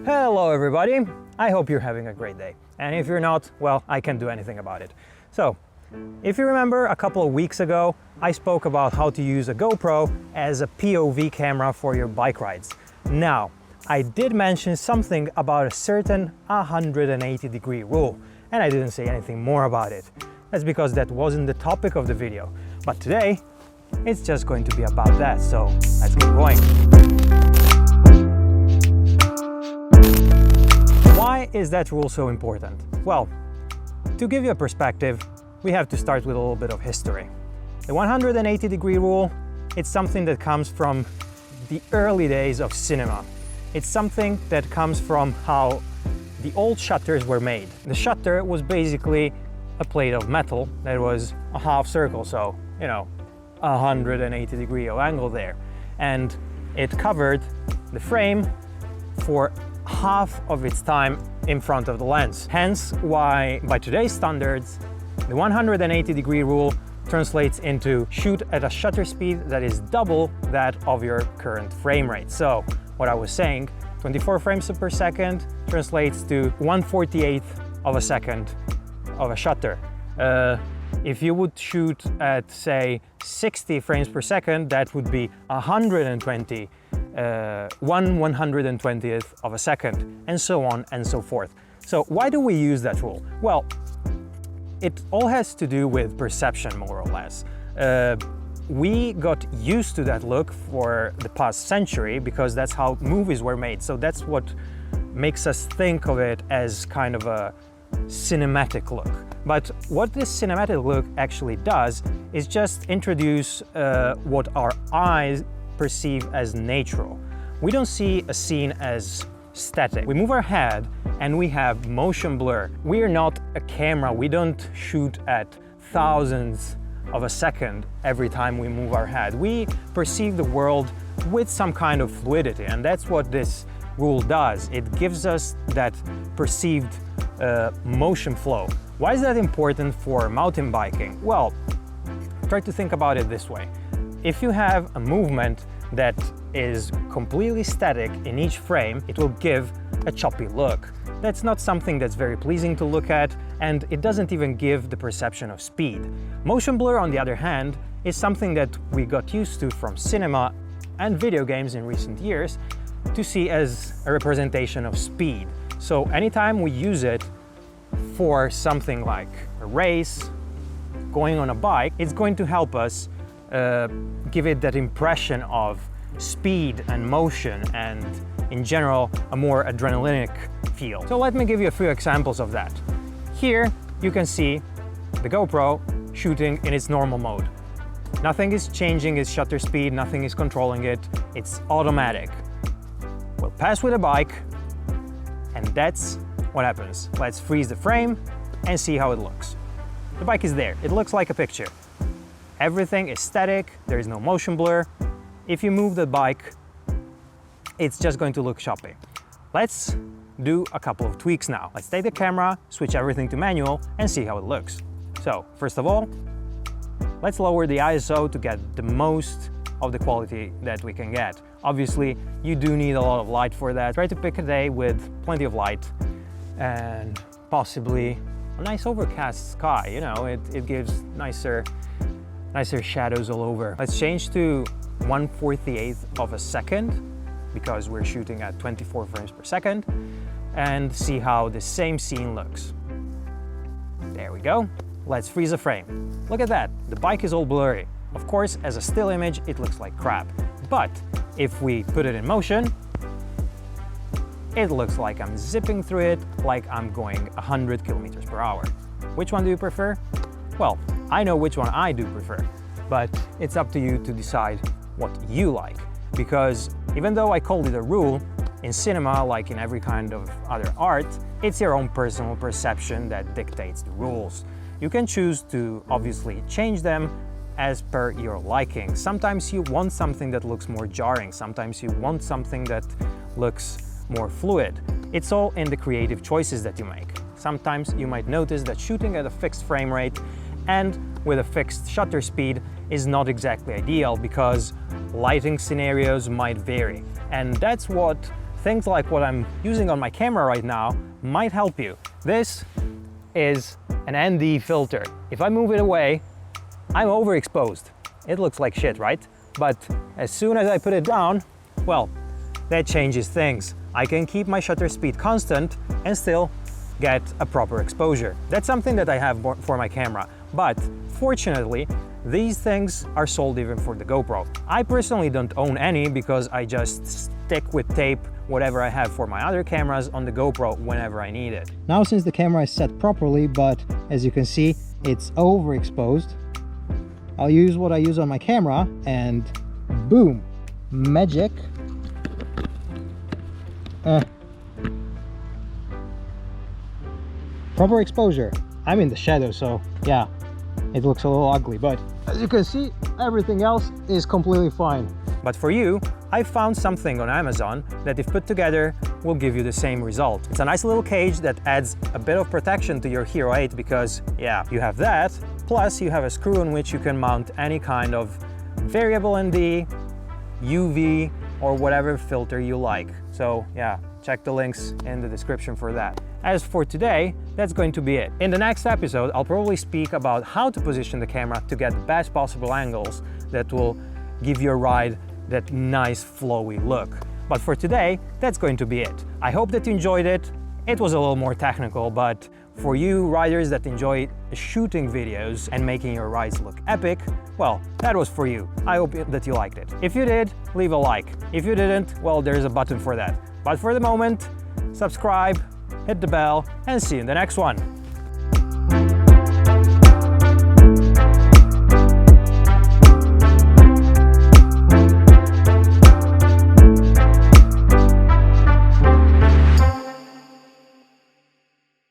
Hello everybody, I hope you're having a great day. And if you're not, well, I can't do anything about it. So, if you remember a couple of weeks ago, I spoke about how to use a GoPro as a POV camera for your bike rides. Now, I did mention something about a certain 180-degree rule, and I didn't say anything more about it. That's because that wasn't the topic of the video. But today, it's just going to be about that, so let's keep going. Why is that rule so important? Well, to give you a perspective, we have to start with a little bit of history. The 180-degree rule, it's something that comes from the early days of cinema. It's something that comes from how the old shutters were made. The shutter was basically a plate of metal that was a half circle, so, 180 degree of angle there. And it covered the frame for half of its time in front of the lens. Hence why, by today's standards, the 180-degree rule translates into shoot at a shutter speed that is double that of your current frame rate. So, what I was saying, 24 frames per second translates to 1/48th of a second of a shutter. If you would shoot at, say, 60 frames per second, that would be 120, 1/120th of a second, and so on and so forth. So why do we use that rule? Well, it all has to do with perception, more or less. We got used to that look for the past century because that's how movies were made. So that's what makes us think of it as kind of a cinematic look. But what this cinematic look actually does is just introduce what our eyes perceive as natural. We don't see a scene as static. We move our head and we have motion blur. We are not a camera. We don't shoot at thousands of a second every time we move our head. We perceive the world with some kind of fluidity, and that's what this rule does. It gives us that perceived motion flow. Why is that important for mountain biking? Well, try to think about it this way. If you have a movement that is completely static in each frame, it will give a choppy look. That's not something that's very pleasing to look at, and it doesn't even give the perception of speed. Motion blur, on the other hand, is something that we got used to from cinema and video games in recent years to see as a representation of speed. So anytime we use it for something like a race, going on a bike, it's going to help us give it that impression of speed and motion and, in general, a more adrenalinic feel. So let me give you a few examples of that. Here you can see the GoPro shooting in its normal mode. Nothing is changing its shutter speed, nothing is controlling it, it's automatic. We'll pass with a bike, and that's what happens. Let's freeze the frame and see how it looks. The bike is there, it looks like a picture. Everything is static, there is no motion blur. If you move the bike, it's just going to look choppy. Let's do a couple of tweaks now. Let's take the camera, switch everything to manual, and see how it looks. So, first of all, let's lower the ISO to get the most of the quality that we can get. Obviously, you do need a lot of light for that. Try to pick a day with plenty of light and possibly a nice overcast sky. It gives nicer shadows all over. Let's change to 1/48th of a second because we're shooting at 24 frames per second, and see how the same scene looks. There we go. Let's freeze a frame. Look at that, the bike is all blurry. Of course, as a still image, it looks like crap. But if we put it in motion, it looks like I'm zipping through it like I'm going 100 kilometers per hour. Which one do you prefer? Well, I know which one I do prefer, but it's up to you to decide what you like. Because even though I called it a rule, in cinema, like in every kind of other art, it's your own personal perception that dictates the rules. You can choose to obviously change them as per your liking. Sometimes you want something that looks more jarring, sometimes you want something that looks more fluid. It's all in the creative choices that you make. Sometimes you might notice that shooting at a fixed frame rate and with a fixed shutter speed is not exactly ideal because lighting scenarios might vary. And that's what things like what I'm using on my camera right now might help you. This is an ND filter. If I move it away, I'm overexposed. It looks like shit, right? But as soon as I put it down, well, that changes things. I can keep my shutter speed constant and still get a proper exposure. That's something that I have for my camera. But fortunately, these things are sold even for the GoPro. I personally don't own any because I just stick with tape whatever I have for my other cameras on the GoPro whenever I need it. Now, since the camera is set properly, but as you can see, it's overexposed, I'll use what I use on my camera and boom, magic. Proper exposure. I'm in the shadow, so yeah, it looks a little ugly, but as you can see, everything else is completely fine. But for you, I found something on Amazon that if put together will give you the same result. It's a nice little cage that adds a bit of protection to your Hero 8 because, yeah, you have that, plus you have a screw on which you can mount any kind of variable ND, UV, or whatever filter you like. So yeah, check the links in the description for that. As for today, that's going to be it. In the next episode, I'll probably speak about how to position the camera to get the best possible angles that will give your ride that nice flowy look. But for today, that's going to be it. I hope that you enjoyed it. It was a little more technical, but for you riders that enjoy shooting videos and making your rides look epic, well, that was for you. I hope that you liked it. If you did, leave a like. If you didn't, well, there's a button for that. But for the moment, subscribe, hit the bell, and see you in the next one.